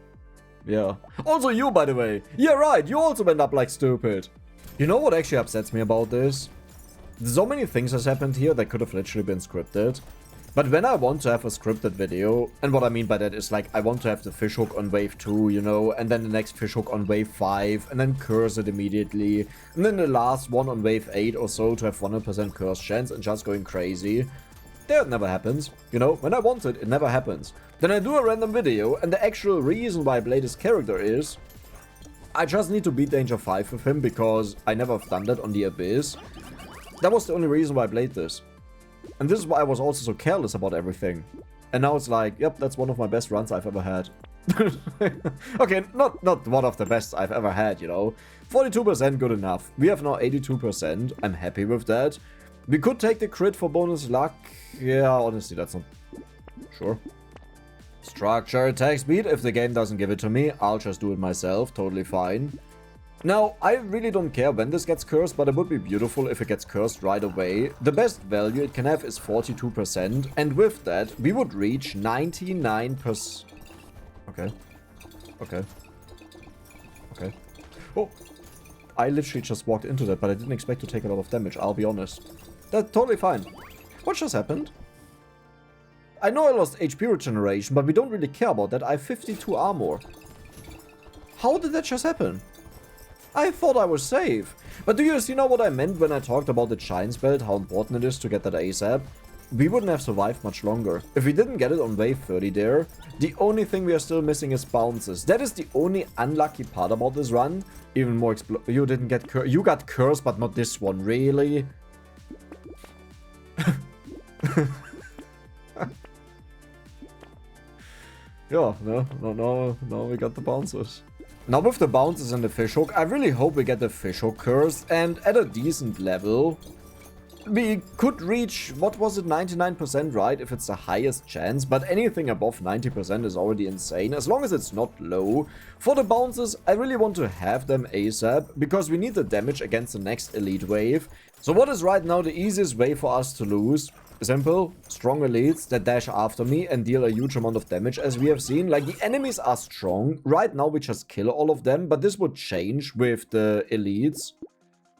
Yeah. Also you, by the way. Yeah, right. You also went up like stupid. You know what actually upsets me about this? So many things has happened here that could have literally been scripted. But when I want to have a scripted video, and what I mean by that is like, I want to have the fishhook on wave 2, you know, and then the next fishhook on wave 5, and then curse it immediately, and then the last one on wave 8 or so to have 100% curse chance and just going crazy. That never happens, you know, when I want it, it never happens. Then I do a random video, and the actual reason why I play this character is, I just need to beat Danger 5 with him, because I never have done that on the Abyss. That was the only reason why I played this. And this is why I was also so careless about everything. And now it's like, yep, that's one of my best runs I've ever had. Okay, not one of the best I've ever had, you know. 42% good enough. We have now 82%. I'm happy with that. We could take the crit for bonus luck. Yeah, honestly, that's not... Sure. Structure attack speed. If the game doesn't give it to me, I'll just do it myself. Totally fine. Now, I really don't care when this gets cursed, but it would be beautiful if it gets cursed right away. The best value it can have is 42%, and with that, we would reach 99%. Okay. Okay. Okay. Oh! I literally just walked into that, but I didn't expect to take a lot of damage, I'll be honest. That's totally fine. What just happened? I know I lost HP regeneration, but we don't really care about that. I have 52 armor. How did that just happen? I thought I was safe. But do you see now what I meant when I talked about the Giant's Belt, how important it is to get that ASAP? We wouldn't have survived much longer. If we didn't get it on wave 30 there, the only thing we are still missing is bounces. That is the only unlucky part about this run. Even more you didn't get you got cursed, but not this one, really? Yeah, no, we got the bounces. Now with the bounces and the fishhook, I really hope we get the fishhook curse, and at a decent level, we could reach, what was it, 99%, right, if it's the highest chance, but anything above 90% is already insane, as long as it's not low. For the bounces, I really want to have them ASAP, because we need the damage against the next elite wave. So what is right now the easiest way for us to lose? Simple, strong elites that dash after me and deal a huge amount of damage, as we have seen. Like, the enemies are strong. Right now we just kill all of them, but this would change with the elites.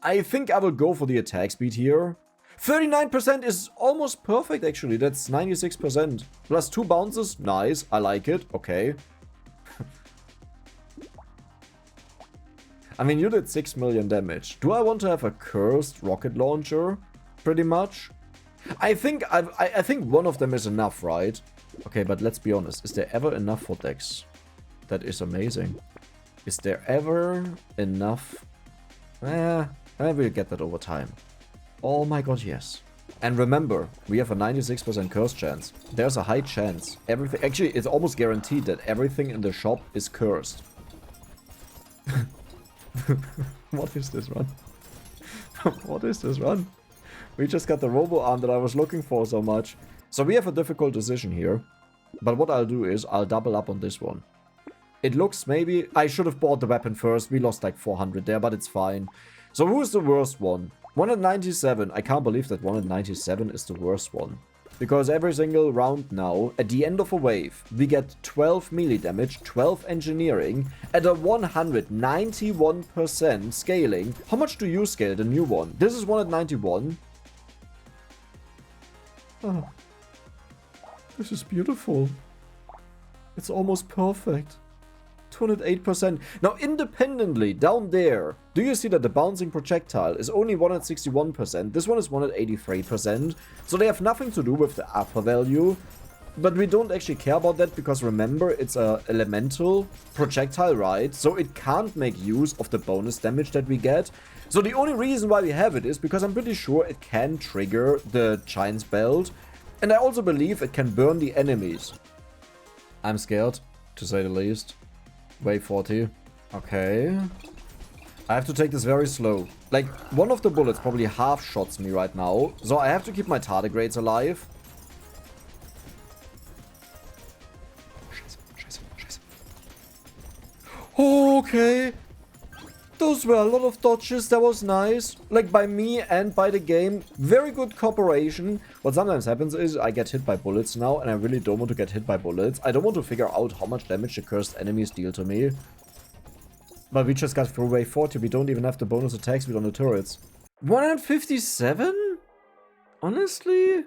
I think I will go for the attack speed here. 39% is almost perfect, actually. That's 96%. Plus 2 bounces. Nice. I like it. Okay. I mean, you did 6 million damage. Do I want to have a cursed rocket launcher? Pretty much. I think one of them is enough, right? Okay, but let's be honest. Is there ever enough for Dex? That is amazing. Is there ever enough? I will get that over time. Oh my god, yes. And remember, we have a 96% curse chance. There's a high chance. Everything, actually, it's almost guaranteed that everything in the shop is cursed. What is this run? What is this run? We just got the robo arm that I was looking for so much. So we have a difficult decision here. But what I'll do is I'll double up on this one. It looks maybe... I should have bought the weapon first. We lost like 400 there, but it's fine. So who is the worst one? 197. I can't believe that 197 is the worst one. Because every single round now, at the end of a wave, we get 12 melee damage, 12 engineering, at a 191% scaling. How much do you scale the new one? This is 191. Oh, this is beautiful. It's almost perfect. 208%. Now, independently, down there, do you see that the bouncing projectile is only 161%? This one is 183%. So they have nothing to do with the upper value. But we don't actually care about that because remember, it's a elemental projectile, right? So it can't make use of the bonus damage that we get. So the only reason why we have it is because I'm pretty sure it can trigger the Giant's Belt. And I also believe it can burn the enemies. I'm scared, to say the least. Wave 40. Okay. I have to take this very slow. Like, one of the bullets probably half shots me right now. So I have to keep my tardigrades alive. Okay. Those were a lot of dodges. That was nice. Like, by me and by the game. Very good cooperation. What sometimes happens is I get hit by bullets now, and I really don't want to get hit by bullets. I don't want to figure out how much damage the cursed enemies deal to me. But we just got through wave 40. We don't even have the bonus attack speed on the turrets. 157? Honestly?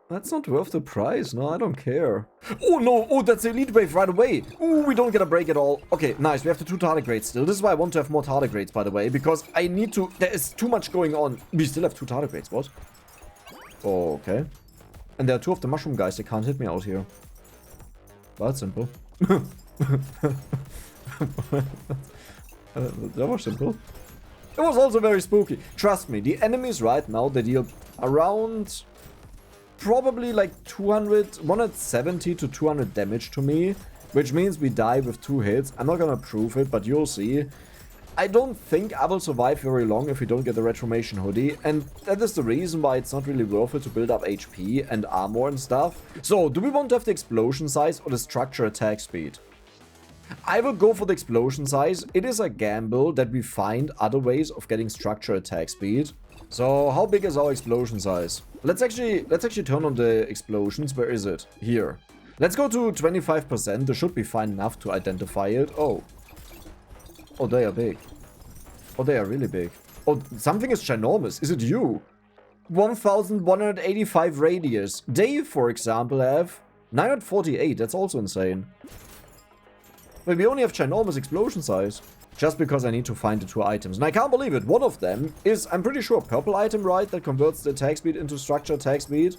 That's not worth the price. No, I don't care. Oh, no. Oh, that's the elite wave right away. Oh, we don't get a break at all. Okay, nice. We have the 2 tardigrades still. This is why I want to have more tardigrades, by the way, because I need to... There is too much going on. We still have 2 tardigrades. What? Oh, okay. And there are 2 of the mushroom guys. They can't hit me out here. Well, that's simple. That was simple. It was also very spooky. Trust me, the enemies right now, they deal around... probably like 170 to 200 damage to me, which means we die with 2 hits. I'm not gonna prove it, but you'll see. I don't think I will survive very long if we don't get the Retromation hoodie, and that is the reason why it's not really worth it to build up HP and armor and stuff. So, do we want to have the explosion size or the structure attack speed? I will go for the explosion size. It is a gamble that we find other ways of getting structure attack speed. So, how big is our explosion size? Let's actually turn on the explosions. Where is it? Here. Let's go to 25%. This should be fine enough to identify it. Oh. Oh, they are big. Oh, they are really big. Oh, something is ginormous. Is it you? 1185 radius. They, for example, have 948. That's also insane. But we only have ginormous explosion size. Just because I need to find the 2 items. And I can't believe it. One of them is, I'm pretty sure, a purple item, right? That converts the attack speed into structure attack speed.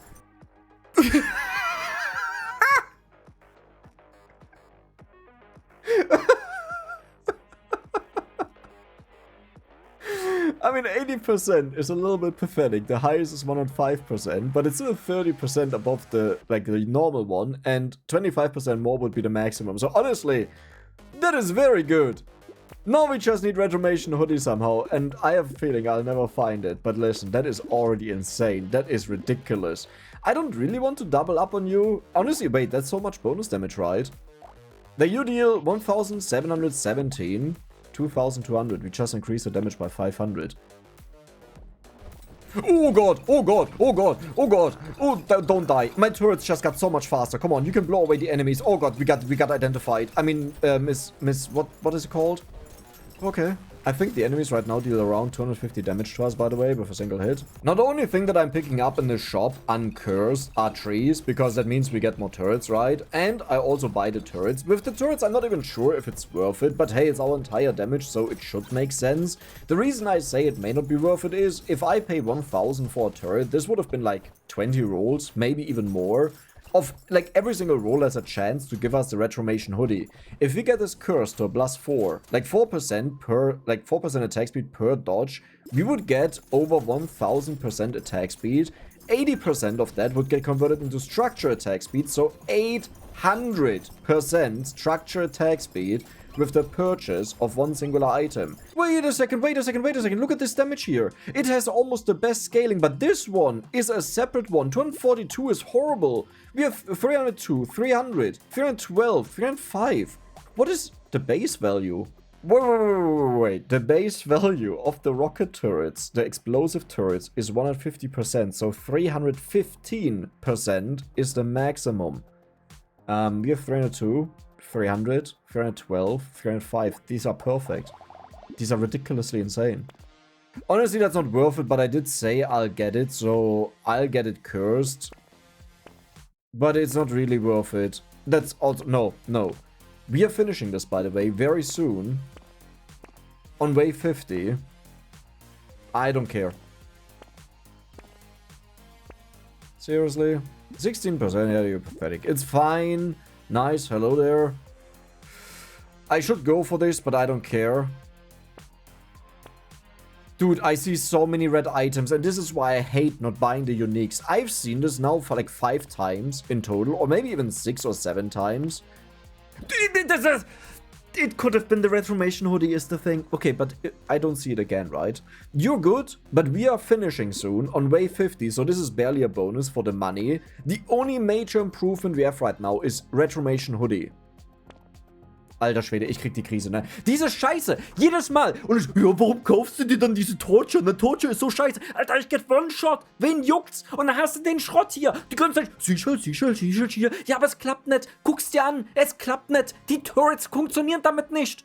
I mean, 80% is a little bit pathetic. The highest is 105%, but it's still 30% above the, like, the normal one, and 25% more would be the maximum. So honestly, that is very good. Now we just need Retromation Hoodie somehow, and I have a feeling I'll never find it. But listen, that is already insane. That is ridiculous. I don't really want to double up on you. Honestly, wait, that's so much bonus damage, right? The you deal 1717, 2200. We just increased the damage by 500. Oh god, oh god, oh god, oh god. Oh, don't die. My turrets just got so much faster. Come on, you can blow away the enemies. Oh god, we got identified. I mean, what is it called? Okay. I think the enemies right now deal around 250 damage to us, by the way, with a single hit. Now, the only thing that I'm picking up in the shop, uncursed, are trees, because that means we get more turrets, right? And I also buy the turrets. With the turrets, I'm not even sure if it's worth it, but hey, it's our entire damage, so it should make sense. The reason I say it may not be worth it is, if I pay 1000 for a turret, this would have been like 20 rolls, maybe even more. Of, like, every single roll has a chance to give us the Retromation Hoodie. If we get this curse to a +4, like 4% per, like 4% attack speed per dodge, we would get over 1000% attack speed. 80% of that would get converted into structure attack speed, so 800% structure attack speed with the purchase of one singular item. Wait a second, look at this damage here. It has almost the best scaling, but this one is a separate one. 242 is horrible. We have 302, 300, 312, 305. What is the base value? Wait. The base value of the rocket turrets, the explosive turrets, is 150%, so 315% is the maximum. We have 302. 300, 312, 305. These are perfect. These are ridiculously insane. Honestly, that's not worth it, but I did say I'll get it, so I'll get it cursed. But it's not really worth it. That's also... No. We are finishing this, by the way, very soon. On wave 50. I don't care. Seriously? 16%? Yeah, you're pathetic. It's fine. Nice, hello there. I should go for this, but I don't care. Dude, I see so many red items, and this is why I hate not buying the uniques. I've seen this now for like 5 times in total, or maybe even 6 or 7 times. It could have been the Retromation Hoodie is the thing. Okay, but I don't see it again, right? You're good, but we are finishing soon on wave 50, so this is barely a bonus for the money. The only major improvement we have right now is Retromation Hoodie. Alter Schwede, ich krieg die Krise, ne? Diese Scheiße, jedes Mal. Und ich, ja, warum kaufst du dir dann diese Torture? Ne, Torture ist so scheiße. Alter, ich get One-Shot. Wen juckt's? Und dann hast du den Schrott hier. Die ganze Zeit, sicher. Ja, aber es klappt nicht. Guck's dir an, es klappt nicht. Die Turrets funktionieren damit nicht.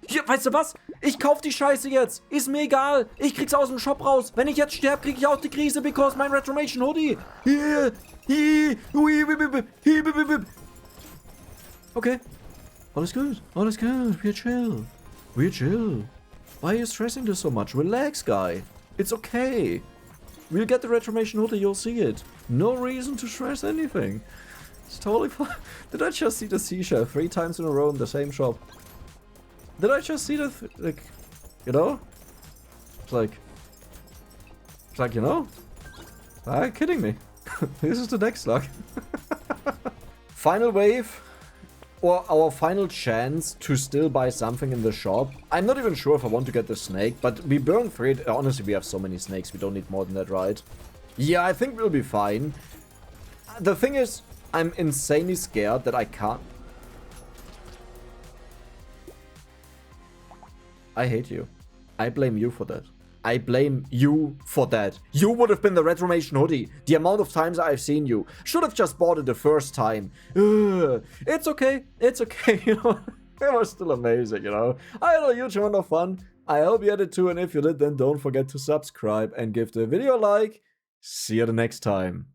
Hier, weißt du was? Ich kauf die Scheiße jetzt. Ist mir egal. Ich krieg's aus dem Shop raus. Wenn ich jetzt sterbe, krieg ich auch die Krise, because mein Retromation Hoodie. Okay. Alles good. We're chill. Why are you stressing this so much? Relax, guy. It's okay. We'll get the Retromation Hoodie, you'll see it. No reason to stress anything. It's totally fine. Did I just see the seashell 3 times in a row in the same shop? Did I just see that, like, you know? It's like, you know? Are you kidding me? This is the next luck. Final wave. Or our final chance to still buy something in the shop. I'm not even sure if I want to get the snake, but we burn 3. Honestly, we have so many snakes, we don't need more than that, right? Yeah, I think we'll be fine. The thing is, I'm insanely scared that I can't... I hate you. I blame you for that. I blame you for that. You would have been the Retromation Hoodie. The amount of times I've seen you. Should have just bought it the first time. It's okay. You know, it was still amazing, you know. I had a huge amount of fun. I hope you had it too, and if you did, then don't forget to subscribe and give the video a like. See you the next time.